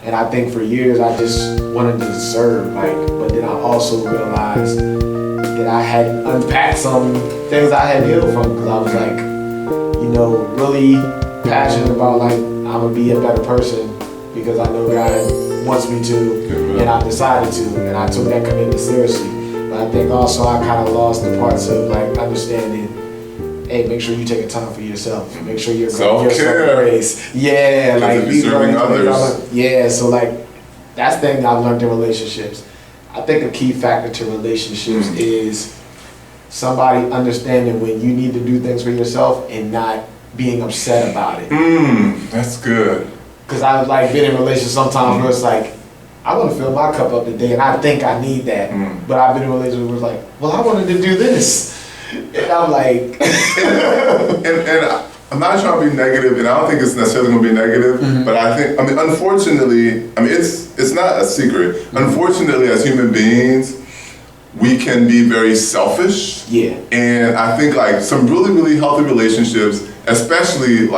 And I think for years I just wanted to serve, but then I also realized that I had unpacked some things I had healed from, because I was really passionate about I'm gonna be a better person because I know God wants me to, and I decided to, and I took that commitment seriously. But I think also I kind of lost the parts of understanding, hey, make sure you take a time for yourself. Make sure you're self-care. Grace. Yeah, serving others. Yeah, so that's the thing I've learned in relationships. I think a key factor to relationships is somebody understanding when you need to do things for yourself and not being upset about it. That's good. Because I've been in relationships sometimes where it's I want to fill my cup up today and I think I need that. But I've been in relationships where it's well, I wanted to do this. And I'm and I'm not trying to be negative, and I don't think it's necessarily going to be negative, but unfortunately, it's not a secret. Unfortunately, as human beings, we can be very selfish. Yeah. And I think some really, really healthy relationships, especially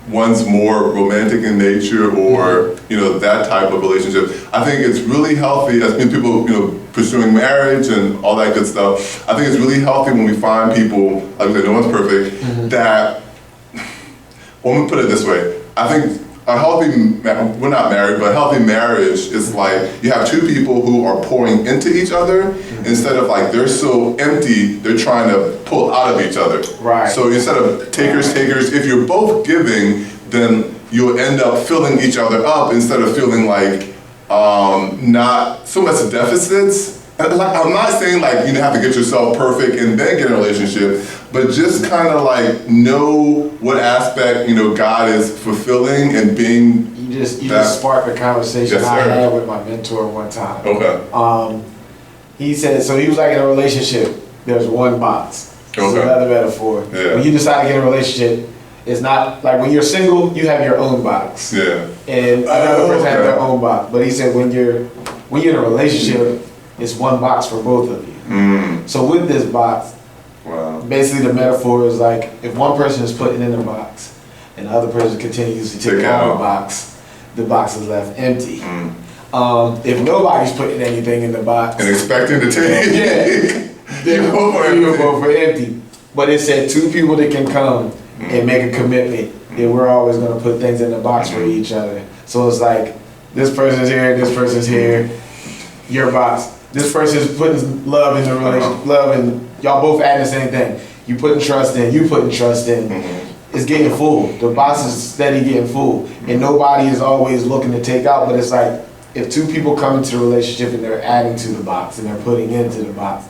one's more romantic in nature or that type of relationship. I think it's really healthy as people pursuing marriage and all that good stuff. I think it's really healthy when we find people, like I said, no one's perfect, that, well, let me put it this way. I think a healthy, we're not married, but a healthy marriage is you have two people who are pouring into each other instead of they're so empty, they're trying to pull out of each other. Right. So instead of takers, if you're both giving, then you'll end up filling each other up instead of feeling not so much deficits. I'm not saying you have to get yourself perfect and then get in a relationship, but just kind of know what aspect God is fulfilling and being. You just sparked a conversation I had with my mentor one time. Okay. He said, so he was in a relationship. There's one box. It's another metaphor. Yeah. When you decide to get in a relationship, it's not when you're single, you have your own box. Yeah. And another person has their own box. But he said when you're in a relationship, it's one box for both of you. So with this box, basically the metaphor is if one person is putting in the box and the other person continues to take out the box is left empty. If nobody's putting anything in the box and expecting to take, then you'll go for empty. But it said two people that can come and make a commitment that we're always going to put things in the box for each other. So it's this person's here, this person's here, your box. This person's putting love in the relationship, love, and y'all both adding the same thing. You putting trust in, you putting trust in. It's getting full. The box is steady getting full. And nobody is always looking to take out, but it's if two people come into a relationship and they're adding to the box and they're putting into the box,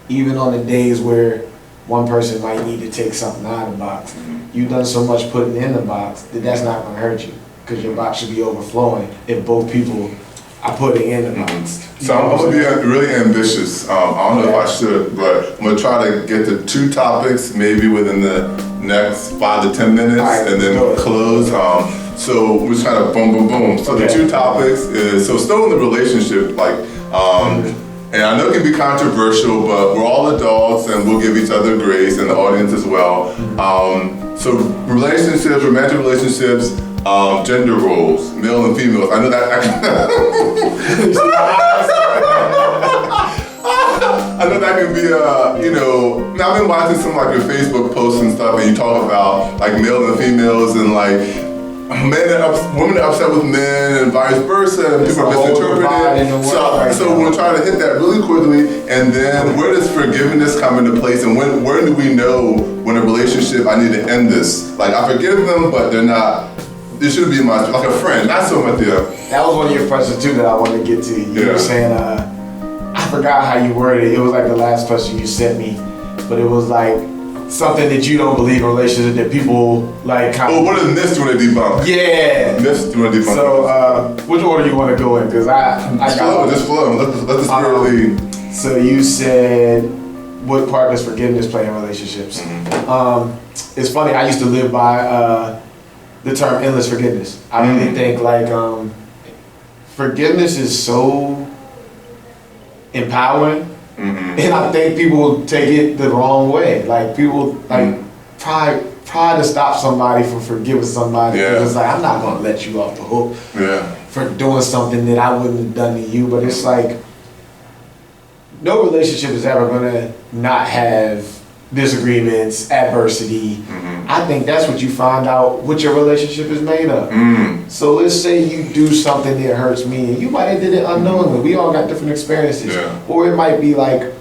even on the days where one person might need to take something out of the box, you've done so much putting in the box that's not going to hurt you, because your box should be overflowing if both people are putting in the box. So I'm going to be really ambitious. I don't know if I should, but I'm going to try to get to 2 topics maybe within the next 5 to 10 minutes, and then close. So we're just kind of boom, boom, boom. So the 2 topics is, still in the relationship, and I know it can be controversial, but we're all adults and we'll give each other grace, and the audience as well. So relationships, romantic relationships, gender roles, male and female. I know that. I know that can be I've been watching some your Facebook posts and stuff, and you talk about male and females and women are upset with men and vice versa, and people are misinterpreting. So we're trying to hit that really quickly, and then where does forgiveness come into place, and where do we know when a relationship, I need to end this? I forgive them, but they're not. It should be my a friend, not so much. That was one of your questions too that I wanted to get to. You were saying, I forgot how you worded it. It was the last question you sent me, but it was something that you don't believe in relationships that people what is myths you want to debunk? Yeah. Myths you want to debunk. So, which order you want to go in? Because just flow. Let this really. So you said, what part does forgiveness play in relationships? It's funny. I used to live by the term endless forgiveness. I really think forgiveness is so empowering. And I think people take it the wrong way. People probably hard to stop somebody from forgiving somebody. Yeah. It's like, I'm not gonna let you off the hook Yeah. for doing something that I wouldn't have done to you. But it's like, no relationship is ever gonna not have disagreements, adversity. I think that's what you find out what your relationship is made of. So let's say you do something that hurts me, and you might have did it unknowingly. We all got different experiences. Yeah. Or it might be like,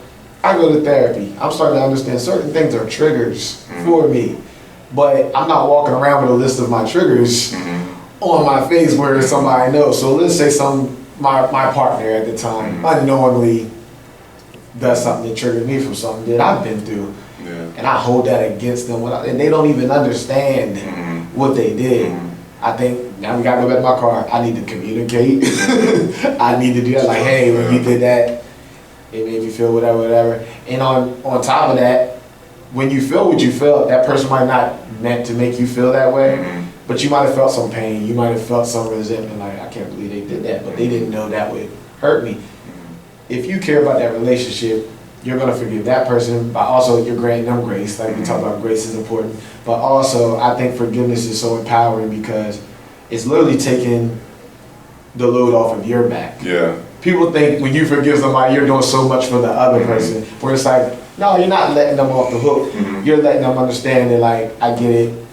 I go to therapy. I'm starting to understand certain things are triggers for me. But I'm not walking around with a list of my triggers on my face where somebody knows. So let's say my partner at the time unknowingly does something that triggered me from something that I've been through. Yeah. And I hold that against them, and they don't even understand what they did. I think now we gotta go back to my car. I need to communicate. I need to do that. Like, hey, when you did that, it made me feel whatever. And on top of that, when you feel what you felt, that person might not meant to make you feel that way, but you might have felt some pain. You might have felt some resentment. Like, I can't believe they did that, but they didn't know that would hurt me. If you care about that relationship, you're gonna forgive that person, but also you're granting them grace. Like we talk about, grace is important. But also, I think forgiveness is so empowering because it's literally taking the load off of your back. Yeah. People think when you forgive somebody, you're doing so much for the other person. Where it's like, no, you're not letting them off the hook. You're letting them understand that, like, I get it,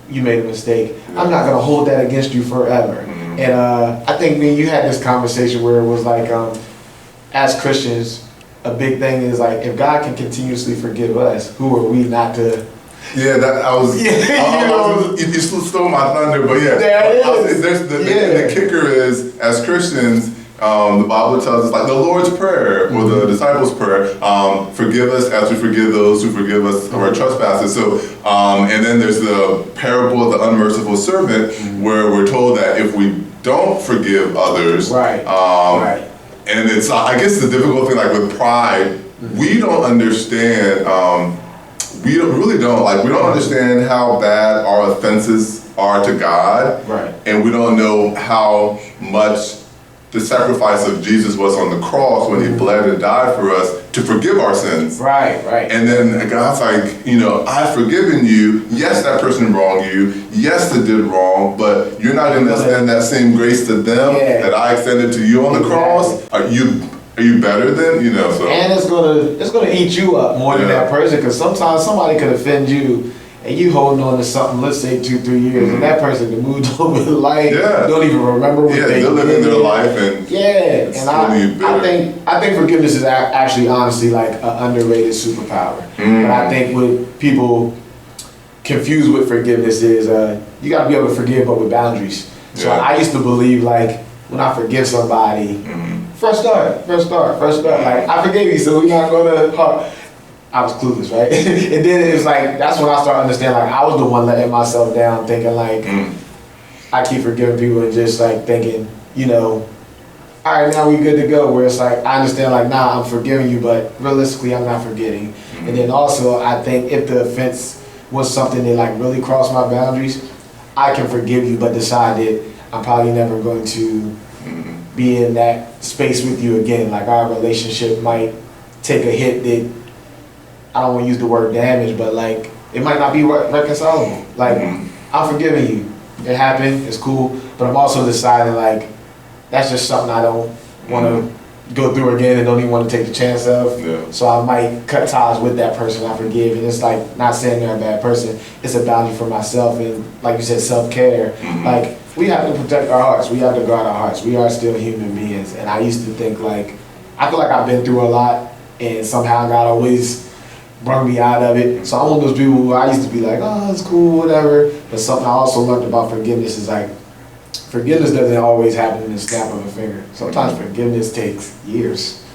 you made a mistake. I'm not gonna hold that against you forever. And I think me and you had this conversation where it was like, as Christians, a big thing is like, if God can continuously forgive us, who are we not to? Yeah, that I was. You stole my thunder, but yeah. The kicker is, as Christians, the Bible tells us, like the Lord's Prayer or the disciples' prayer, forgive us as we forgive those who forgive us of our trespasses. So, and then there's the parable of the unmerciful servant, where we're told that if we don't forgive others, and it's, I guess the difficult thing, like with pride, we don't understand, we don't understand how bad our offenses are to God. And we don't know how much the sacrifice of Jesus was on the cross when he bled and died for us to forgive our sins. And then God's like, I've forgiven you. Yes, that person wronged you. Yes, they did wrong, but you're not going to extend that same grace to them that I extended to you on the cross. Are you better than, so. And it's gonna eat you up more than that person, because sometimes somebody could offend you and you holding on to something, let's say 2-3 years, and that person can move over life, don't even remember what they did. They're living their life and and I think forgiveness is actually honestly like an underrated superpower. But I think what people confuse with forgiveness is you gotta be able to forgive, but with boundaries. So I used to believe, like, when I forgive somebody, fresh start. Like, I forgave you, so we're not gonna. I was clueless, right? And then it was like, that's when I started understanding, like, I was the one letting myself down, thinking like, I keep forgiving people and just like thinking, all right, now we good to go. Where it's like, I understand, like, nah, I'm forgiving you, but realistically, I'm not forgetting. And then also, I think if the offense was something that like really crossed my boundaries, I can forgive you, but decide that I'm probably never going to be in that space with you again. Like, our relationship might take a hit that, I don't want to use the word damage, but like, it might not be reconcilable. Like, I'm forgiving you. It happened, it's cool, but I'm also deciding, like, that's just something I don't want to go through again and don't even want to take the chance of. So I might cut ties with that person I forgive. And it's like, not saying they're a bad person, it's a boundary for myself. And like you said, self-care. Like, we have to protect our hearts. We have to guard our hearts. We are still human beings. And I used to think, like, I feel like I've been through a lot, and somehow God always brought me out of it. So I'm one of those people who I used to be like, oh, it's cool, whatever. But something I also learned about forgiveness is, like, forgiveness doesn't always happen in the snap of a finger. Sometimes forgiveness takes years.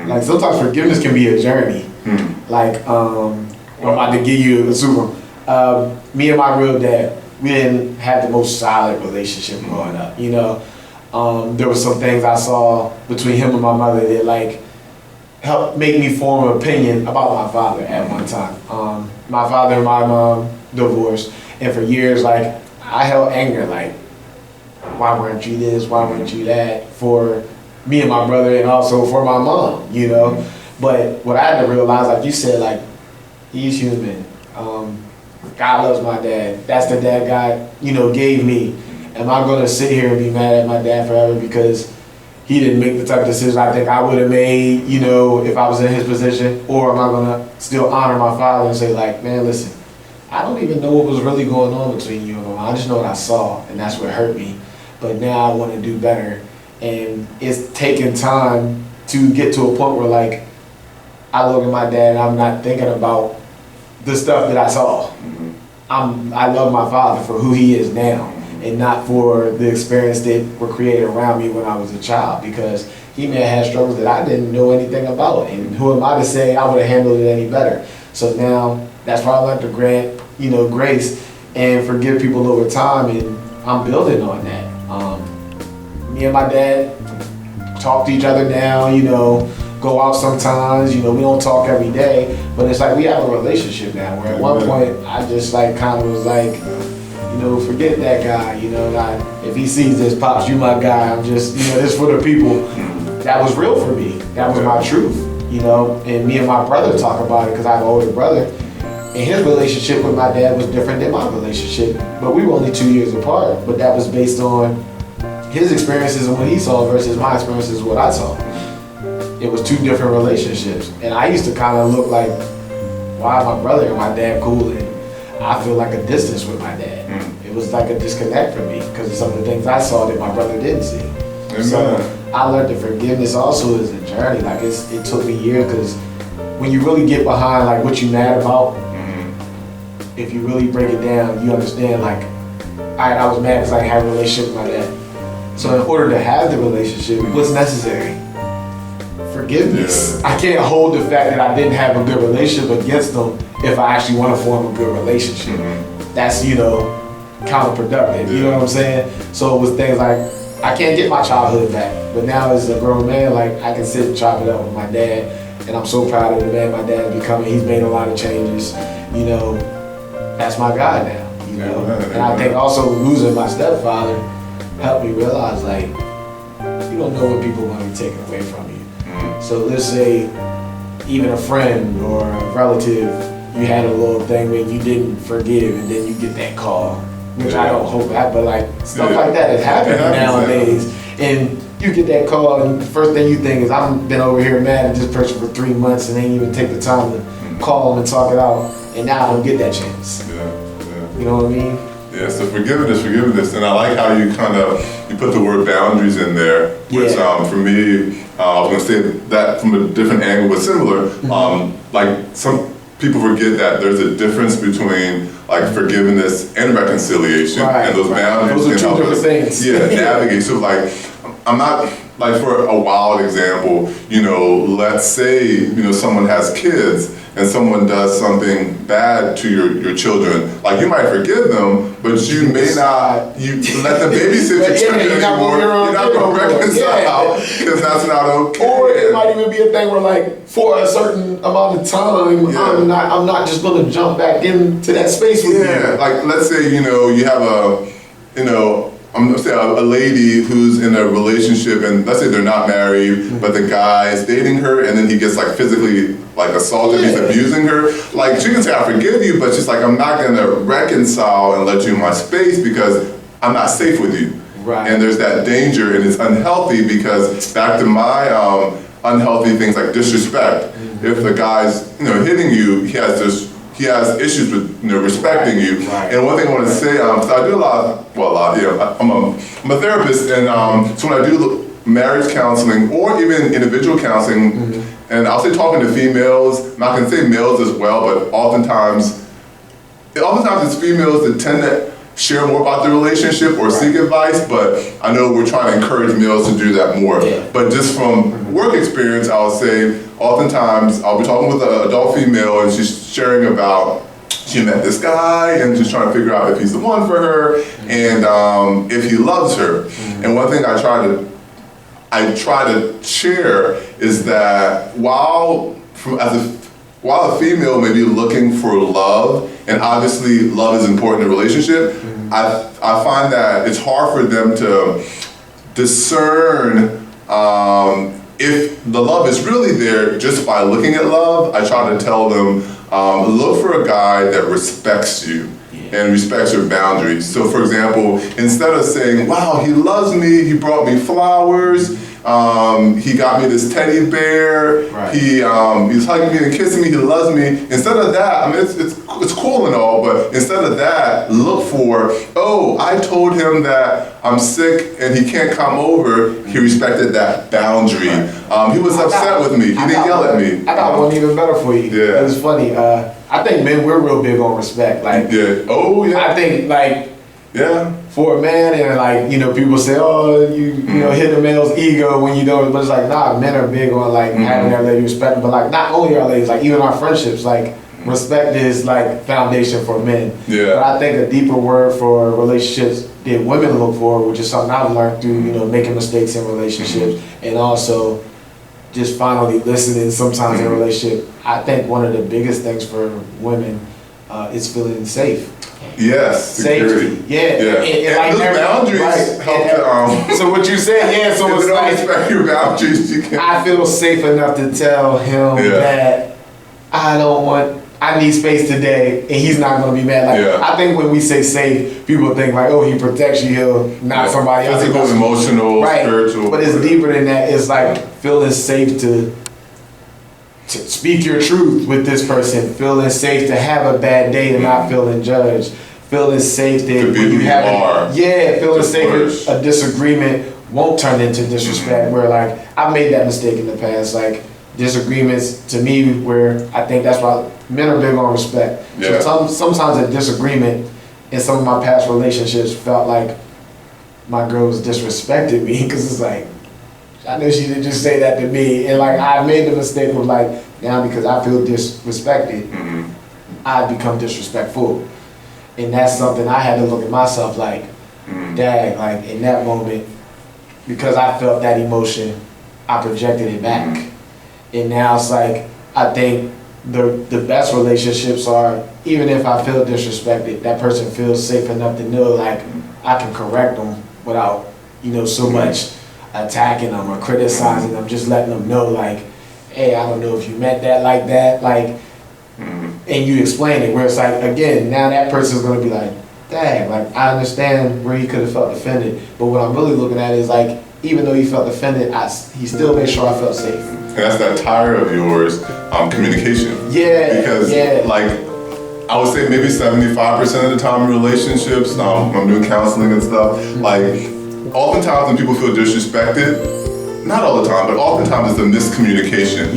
Like, sometimes forgiveness can be a journey. Like, I'm about to give you a super. Me and my real dad, we didn't have the most solid relationship growing up, There were some things I saw between him and my mother that, like, helped make me form an opinion about my father at one time. My father and my mom divorced, and for years, like, I held anger, like, why weren't you this, why weren't you that, for me and my brother, and also for my mom, But what I had to realize, like you said, like, he's human. God loves my dad. That's the dad God, gave me. Am I gonna sit here and be mad at my dad forever because he didn't make the type of decision I think I would have made, if I was in his position? Or am I gonna still honor my father and say like, man, listen, I don't even know what was really going on between you and my mom. I just know what I saw, and that's what hurt me. But now I want to do better. And it's taken time to get to a point where like, I look at my dad and I'm not thinking about the stuff that I saw. I love my father for who he is now, and not for the experience that were created around me when I was a child, because he may have had struggles that I didn't know anything about, and who am I to say I would have handled it any better? So now that's why I like to grant, grace and forgive people over time, and I'm building on that. Me and my dad talk to each other now, go out sometimes, we don't talk every day, but it's like we have a relationship now, where at one point I just like kind of was like, forget that guy, if he sees this, Pops, you my guy, I'm just, this for the people. That was real for me. That was my truth, and me and my brother talk about it because I have an older brother, and his relationship with my dad was different than my relationship, but we were only 2 years apart, but that was based on his experiences and what he saw versus my experiences and what I saw. It was two different relationships, and I used to kind of look like, why my brother and my dad cool, and I feel like a distance with my dad. It was like a disconnect for me because of some of the things I saw that my brother didn't see. Amen. So I learned that forgiveness also is a journey. Like it took me years, because when you really get behind like what you're mad about, if you really break it down, you understand like, all right, I was mad because I didn't have a relationship with my dad. So in order to have the relationship, what's necessary? Forgiveness. Yeah. I can't hold the fact that I didn't have a good relationship against them if I actually want to form a good relationship. That's, counterproductive. You know what I'm saying? So it was things like, I can't get my childhood back, but now as a grown man, like I can sit and chop it up with my dad, and I'm so proud of the man my dad's becoming. He's made a lot of changes. That's my guy now. And I think also losing my stepfather helped me realize like, you don't know what people are going to be taken away from you. So let's say even a friend or a relative, you had a little thing where you didn't forgive, and then you get that call, which I don't hope that, but like stuff like that is happening nowadays. And you get that call, and the first thing you think is, I've been over here mad at this person for 3 months and ain't even take the time to call them and talk it out, and now I don't get that chance. You know what I mean? Yeah, so forgiveness, and I like how you you put the word boundaries in there, which for me, I was gonna say that from a different angle, but similar. Like some people forget that there's a difference between like forgiveness and reconciliation, and those boundaries those are two different things. Navigate. So like, I'm not like, for a wild example, let's say someone has kids and someone does something bad to your children, like you might forgive them, but you may not let them babysit your children anymore. You're not going to reconcile because that's not okay. Or it might even be a thing where like, for a certain amount of time, I'm not just going to jump back into that space with you. Like let's say you have I'm gonna say a lady who's in a relationship, and let's say they're not married, but the guy is dating her, and then he gets like physically like assaulted, he's abusing her. Like she can say, I forgive you, but she's like, I'm not gonna reconcile and let you in my space because I'm not safe with you. Right. And there's that danger, and it's unhealthy because back to my unhealthy things like disrespect. If the guy's hitting you, he has issues with respecting you. And one thing I want to say, so I do I'm a therapist, and so when I do marriage counseling or even individual counseling, and I'll say talking to females, and I can say males as well, but oftentimes it's females that tend to share more about the relationship or seek advice, but I know we're trying to encourage males to do that more. But just from work experience, I'll say oftentimes I'll be talking with an adult female, and she's sharing about she met this guy and just trying to figure out if he's the one for her, and if he loves her. And one thing I try to share is that while a female may be looking for love, and obviously love is important in a relationship, I find that it's hard for them to discern if the love is really there just by looking at love. I try to tell them look for a guy that respects you and respects your boundaries. So for example, instead of saying, wow, he loves me, he brought me flowers, he got me this teddy bear, he's hugging me and kissing me, he loves me. Instead of that, I mean, it's cool and all, but instead of that, look for, oh, I told him that I'm sick and he can't come over. He respected that boundary. He was upset with me. He didn't yell at me. I got one even better for you. Yeah. It was funny. I think men, we're real big on respect. Like, I think like, for a man, and like, you know, people say, oh, you know, hit a male's ego when you don't, but it's like, nah, men are big on like having that lady respect, but like not only our ladies, like even our friendships, like respect is like foundation for men. But I think a deeper word for relationships that women look for, which is something I've learned through, you know, making mistakes in relationships and also just finally listening sometimes in a relationship. I think one of the biggest things for women is feeling safe. Yes, safety. And like those boundaries help to. So what you said, so it's like respect your boundaries. You can. I feel safe enough to tell him that I need space today, and he's not going to be mad. Like I think when we say safe, people think like, oh, he protects you, he'll not somebody else. Physical, emotional, spiritual. But it's deeper than that. It's like feeling safe to speak your truth with this person, feeling safe to have a bad day and not feeling judged, feeling safe that when you have feeling safe a disagreement won't turn into disrespect. Where like I've made that mistake in the past, like disagreements to me, where I think that's why men are big on respect. So sometimes a disagreement in some of my past relationships felt like my girl was disrespecting me because it's like, I knew she didn't just say that to me, and like I made the mistake of like, now because I feel disrespected, I become disrespectful, and that's something I had to look at myself like, dang, like in that moment, because I felt that emotion, I projected it back, and now it's like I think the best relationships are, even if I feel disrespected, that person feels safe enough to know like I can correct them without, you know, so much attacking them or criticizing them, just letting them know like, hey, I don't know if you meant that like that, like, and you explain it, where it's like, again, now that person's gonna be like, dang, like I understand where he could have felt offended, but what I'm really looking at is like, even though he felt offended, he still made sure I felt safe. And that's that tire of yours, communication. Because like, I would say maybe 75% of the time in relationships, I'm doing counseling and stuff, like, oftentimes when people feel disrespected, not all the time, but oftentimes it's a miscommunication.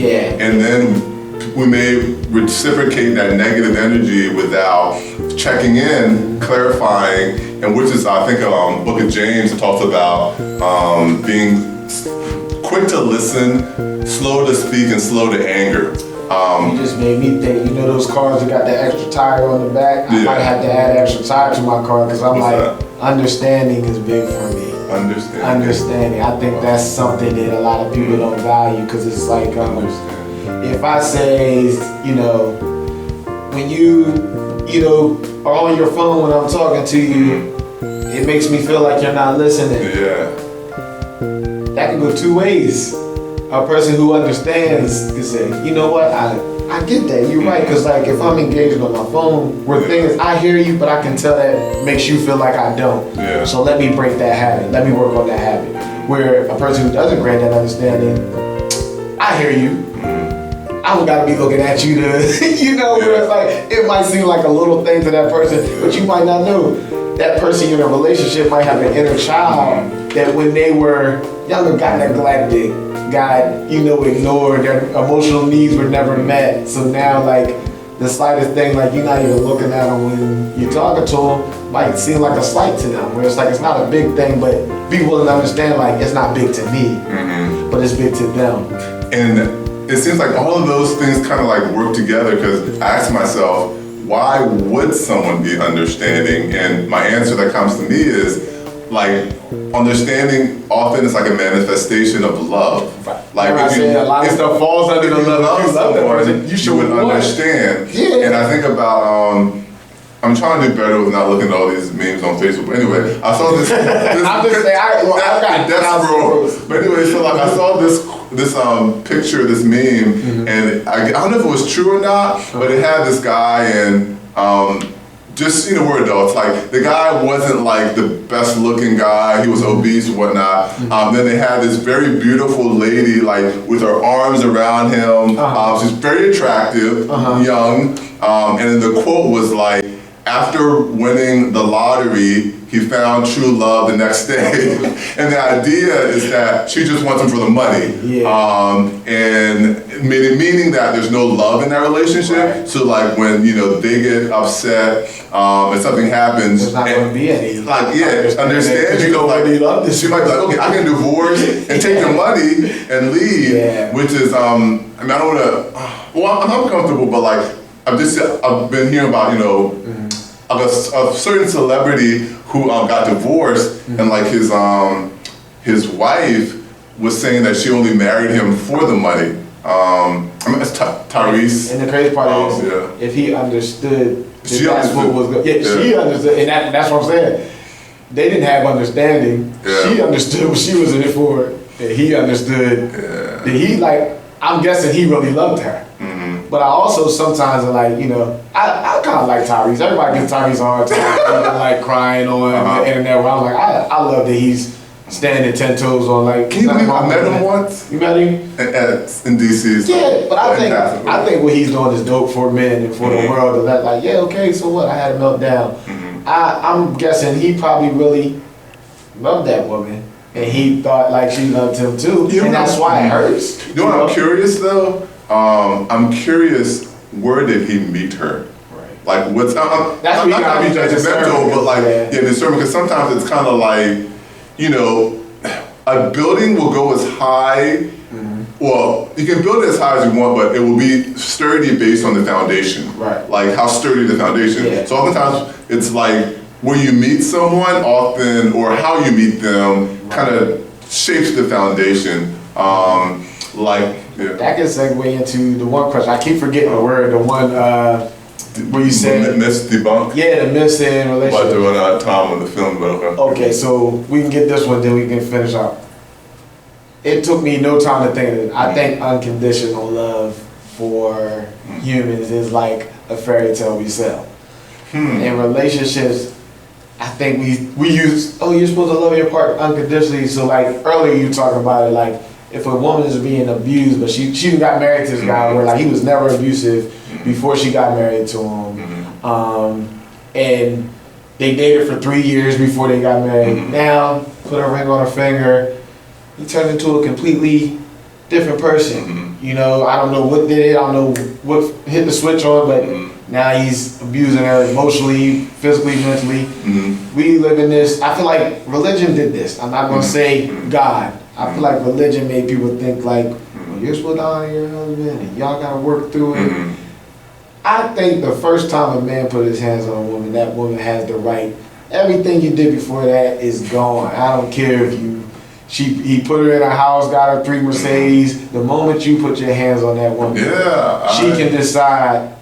And then we may reciprocate that negative energy without checking in, clarifying, and which is, I think, Book of James talks about being quick to listen, slow to speak, and slow to anger. You just made me think, you know those cars that got that extra tire on the back? I might have to add an extra tire to my car because I'm understanding is big for me. Understanding. I think that's something that a lot of people don't value because it's like, if I say, you know, when you know, are on your phone when I'm talking to you, it makes me feel like you're not listening. That can go two ways. A person who understands can say, you know what, I get that, you're right, because like if I'm engaged on my phone, where things, I hear you, but I can tell that makes you feel like I don't. So let me break that habit, let me work on that habit. Where a person who doesn't grant that understanding, I hear you, I don't gotta be looking at you to, you know, where it's like, it might seem like a little thing to that person, but you might not know. That person in a relationship might have an inner child that when they were younger got neglected, got, you know, ignored, their emotional needs were never met. So now like the slightest thing, like you're not even looking at them when you're talking to them, might seem like a slight to them, where it's like it's not a big thing, but be willing to understand like it's not big to me, but it's big to them. And it seems like all of those things kind of like work together, because I ask myself, why would someone be understanding? And my answer that comes to me is like, understanding often is like a manifestation of love. Like if a lot of stuff falls under the love. If you love someone, you should understand. And I think about I'm trying to do better with not looking at all these memes on Facebook. But anyway, I saw this. I'm just saying, that's bro. But anyway, so like I saw this picture, this meme, and I don't know if it was true or not, but it had this guy and just, we're adults. Like, the guy wasn't like the best looking guy. He was obese and whatnot. Then they had this very beautiful lady, like, with her arms around him. She's very attractive, young. And then the quote was like, after winning the lottery, he found true love the next day. And the idea is that she just wants him for the money. And meaning that there's no love in that relationship. Right. So like when, they get upset and something happens. There's not going to be any. Like, understand. Really love this. She might be like, okay, I can divorce and take the money and leave. Which is, I don't want to, I'm uncomfortable, but like, I've been hearing about, a certain celebrity who got divorced, and like his wife was saying that she only married him for the money. It's Tyrese. And the crazy part is, if he understood that's what was good. She understood, and that's what I'm saying. They didn't have understanding. She understood what she was in it for, and he understood that he I'm guessing he really loved her. But I also sometimes I kind of like Tyrese. Everybody gives Tyrese a hard time, like crying on the internet. Where I'm like, I love that he's standing 10 toes on like. Can you believe I met him once? You met him? In DC. Yeah, but I think what he's doing is dope for men and for the world. To let okay, so what? I had a meltdown. I'm guessing he probably really loved that woman. And he thought like she loved him too. And that's why it hurts. You know what I'm curious though? I'm curious, where did he meet her? Right. Like, what's I'm not trying to be judgmental, but like, discernment. Because sometimes it's kind of like, a building will go as high. Well, you can build it as high as you want, but it will be sturdy based on the foundation. Right. Like how sturdy the foundation. Yeah. So oftentimes it's like where you meet someone often, or how you meet them, kind of shapes the foundation. That can segue into the one question. I keep forgetting the word. The one where you said myths debunk. Yeah, the myths in relationship. But we're not time on the film, but okay. Okay, so we can get this one, then we can finish up. It took me no time to think of it. I think unconditional love for humans is like a fairy tale we sell. In relationships, I think we use, you're supposed to love your partner unconditionally. So like earlier you talking about it, like if a woman is being abused, but she got married to this guy where like he was never abusive before she got married to him, and they dated for 3 years before they got married. Now put a ring on her finger, he turned into a completely different person. I don't know what did it, I don't know what hit the switch on, but now he's abusing her emotionally, physically, mentally. We live in this. I feel like religion did this. I'm not gonna say God. I feel like religion made people think like, you're supposed to honor your husband and y'all gotta work through it. I think the first time a man put his hands on a woman, that woman has the right. Everything you did before that is gone. I don't care if he put her in a house, got her 3 Mercedes. The moment you put your hands on that woman, she can decide,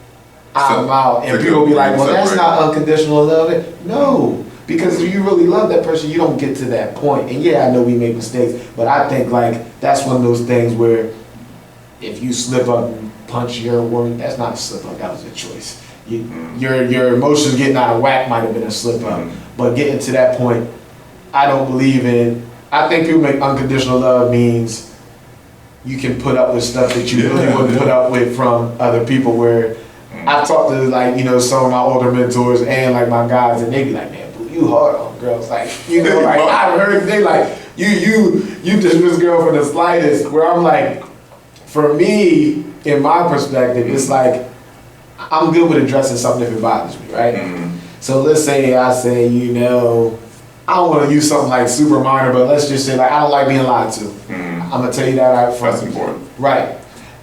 I'm out. And people be like, well, that's not unconditional love. No. Because if you really love that person, you don't get to that point. And I know we make mistakes, but I think like that's one of those things where if you slip up and punch your woman, that's not a slip up, that was a choice. Your emotions getting out of whack might have been a slip up. But getting to that point, I don't believe in. I think people make unconditional love means you can put up with stuff that you really wouldn't put up with from other people. Where I've talked to some of my older mentors and like my guys, and they be like, man, you hard on girls, like I've heard they like you dismiss girl for the slightest. Where I'm like, for me, in my perspective, it's like I'm good with addressing something if it bothers me, right? So let's say I say, I don't want to use something like super minor, but let's just say like I don't like being lied to. I'm gonna tell you that right front. That's important, right?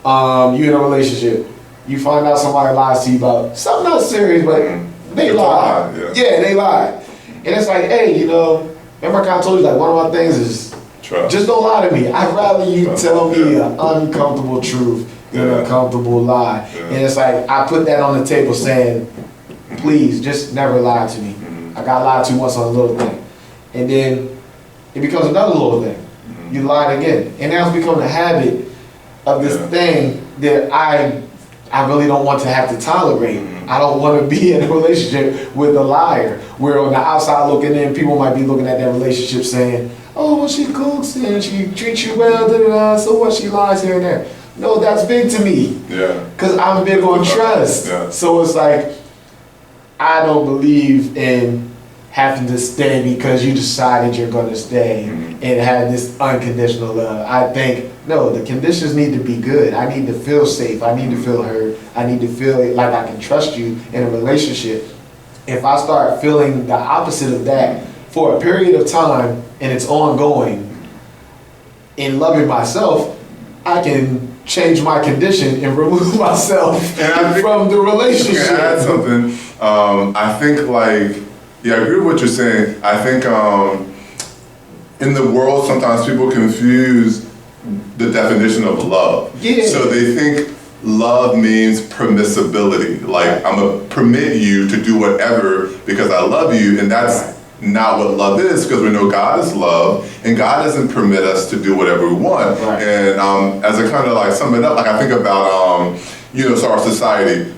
You in a relationship, you find out somebody lies to you about something not serious, but they lied. They lied. And it's like, hey, remember I kind of told you, like, one of my things is just don't lie to me. I'd rather you tell me an uncomfortable truth than an uncomfortable lie. And it's like, I put that on the table saying, Please, just never lie to me. I got lied to once on a little thing. And then it becomes another little thing. You lied again. And now it's become a habit of this thing that I really don't want to have to tolerate. I don't want to be in a relationship with a liar. Where on the outside looking in, people might be looking at that relationship saying, oh, well, she cooks and she treats you well, so what, she lies here and there. No, that's big to me. Yeah. Because I'm big on trust. Yeah. So it's like, I don't believe in having to stay because you decided you're going to stay and have this unconditional love. I think, no, the conditions need to be good. I need to feel safe. I need to feel heard. I need to feel like I can trust you in a relationship. If I start feeling the opposite of that for a period of time and it's ongoing, in loving myself, I can change my condition and remove myself from the relationship. To add something, I think I agree with what you're saying. I think in the world sometimes people confuse the definition of love. Yeah. So they think love means permissibility. Like, I'm gonna permit you to do whatever because I love you, and that's not what love is, because we know God is love, and God doesn't permit us to do whatever we want. Right. And as I kind of sum it up, I think about so our society,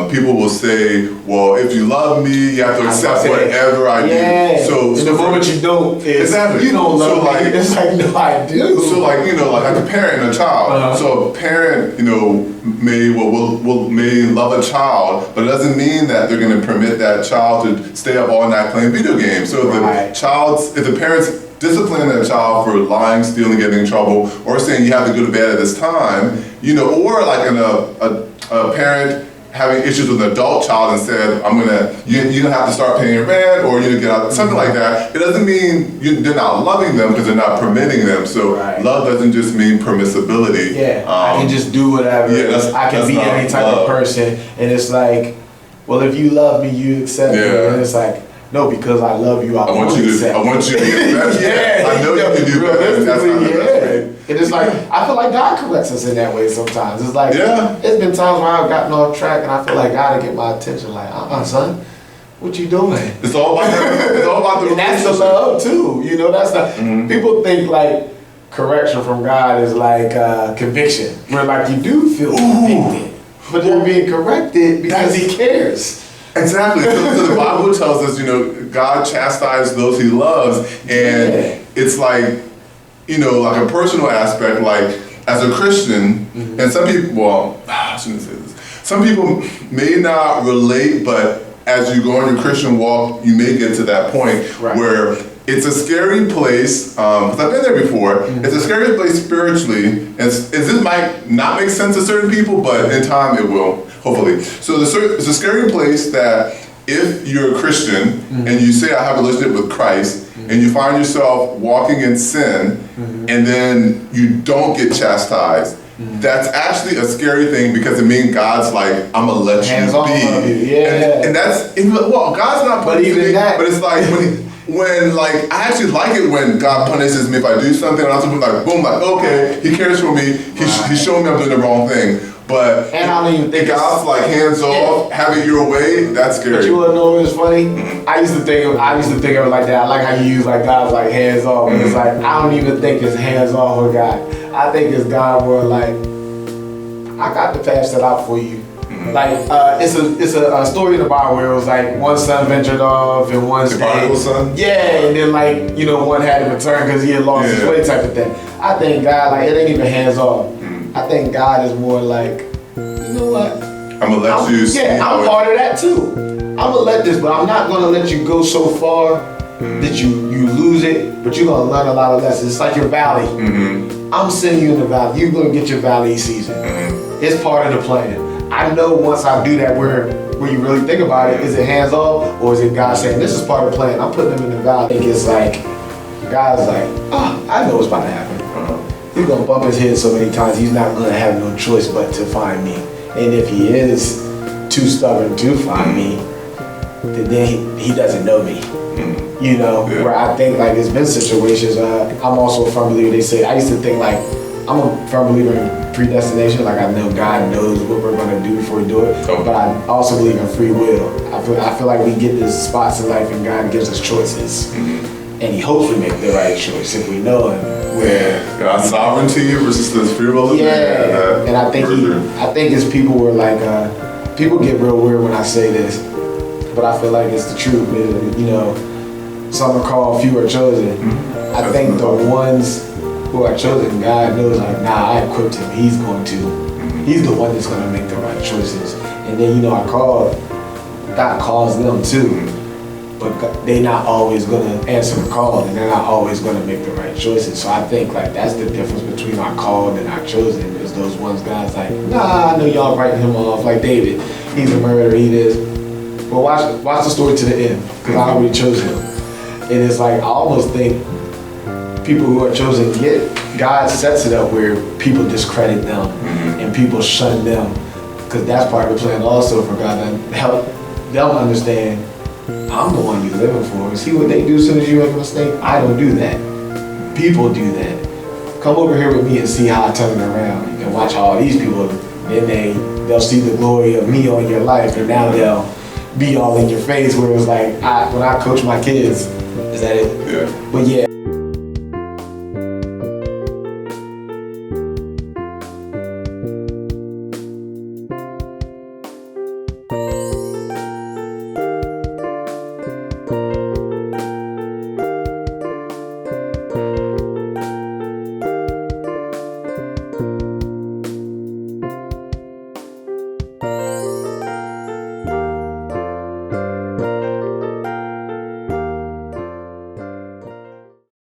people will say, well, if you love me, you have to accept whatever I do. So the moment you don't, you don't love me. It's like, no, I do. So like a parent and a child. So a parent, may love a child, but it doesn't mean that they're going to permit that child to stay up all night playing video games. So if the parents disciplining their child for lying, stealing, getting in trouble, or saying you have to go to bed at this time, or like a parent having issues with an adult child and said, you're gonna have to start paying your rent, or get out, something like that. It doesn't mean they're not loving them because they're not permitting them. So love doesn't just mean permissibility. Yeah, I can just do whatever. Yeah, I can be any type of person, and it's like, well, if you love me, you accept me, and it's like, no, because I love you, I want you to get better. I know you can do better. That's not the best way. And it's like, I feel like God corrects us in that way sometimes. It's like, it's been times where I've gotten off track and I feel like God to get my attention. Like, son, what you doing? It's all about the and that's the love too. That's the people think like correction from God is like conviction, where like you do feel convicted, but you're being corrected because He cares. Exactly. So the Bible tells us, God chastises those He loves, and it's like, like a personal aspect, like as a Christian, and some people, well, I shouldn't say this. Some people may not relate, but as you go on your Christian walk, you may get to that point where it's a scary place, because I've been there before. It's a scary place spiritually, and this might not make sense to certain people, but in time it will, hopefully. So it's a scary place that if you're a Christian and you say, I have a relationship with Christ, and you find yourself walking in sin, and then you don't get chastised, that's actually a scary thing, because it means God's like, I'm gonna let you be. And that's, well, God's not punishing me, but it's like when I actually like it when God punishes me if I do something, and I'm like, boom, like, okay, He cares for me, He's showing me I'm doing the wrong thing. But I don't even think God's like hands off, have it your way, that's scary. But you wanna know what's funny? I used to think of it like that. I like how you use like God's like hands off. And it's like, I don't even think it's hands off with God. I think it's God more like, I got to pass that out for you. Like it's a story in the Bible where it was like one son ventured off and one stayed. The prodigal son? Yeah, and then one had to return because he had lost his way type of thing. I think God, like, it ain't even hands off. I think God is more like, you know what? I'm gonna let you see. Yeah, I'm part of that too. I'm gonna let this, but I'm not gonna let you go so far that you lose it, but you're gonna learn a lot of lessons. It's like your valley. I'm sending you in the valley. You're gonna get your valley season. It's part of the plan. I know once I do that, where you really think about it, is it hands off or is it God saying, this is part of the plan? I'm putting them in the valley. I think it's like, God's like, oh, I know what's about to happen. He's gonna bump his head so many times, he's not gonna have no choice but to find me. And if he is too stubborn to find me, then he doesn't know me. Where I think like there's been situations, I'm also a firm believer, they say, I used to think like, I'm a firm believer in predestination. Like I know God knows what we're gonna do before we do it. Okay. But I also believe in free will. I feel like we get these spots in life and God gives us choices. And he hopes we make the right choice if we know him. Where God's sovereignty versus the free will of man. yeah, and I think it's people were like, people get real weird when I say this, but I feel like it's the truth. You know, some are called, few are chosen. I think the ones who are chosen, God knows like, nah, I equipped him. He's the one that's gonna make the right choices. And then you know, God calls them too. But they're not always gonna answer the call, and they're not always gonna make the right choices. So I think like that's the difference between our called and our chosen. Is those ones God's like, nah, I know y'all writing him off. Like David, he's a murderer, he is. Well, watch the story to the end, because I already chose him. And it's like I almost think people who are chosen God sets it up where people discredit them and people shun them, because that's part of the plan also for God to help them understand. I'm the one you're living for. See what they do as soon as you make a mistake? I don't do that. People do that. Come over here with me and see how I turn it around. And watch all these people. Then they'll see the glory of me on your life, and now they'll be all in your face. Where it was like, when I coach my kids, is that it? Yeah. But yeah.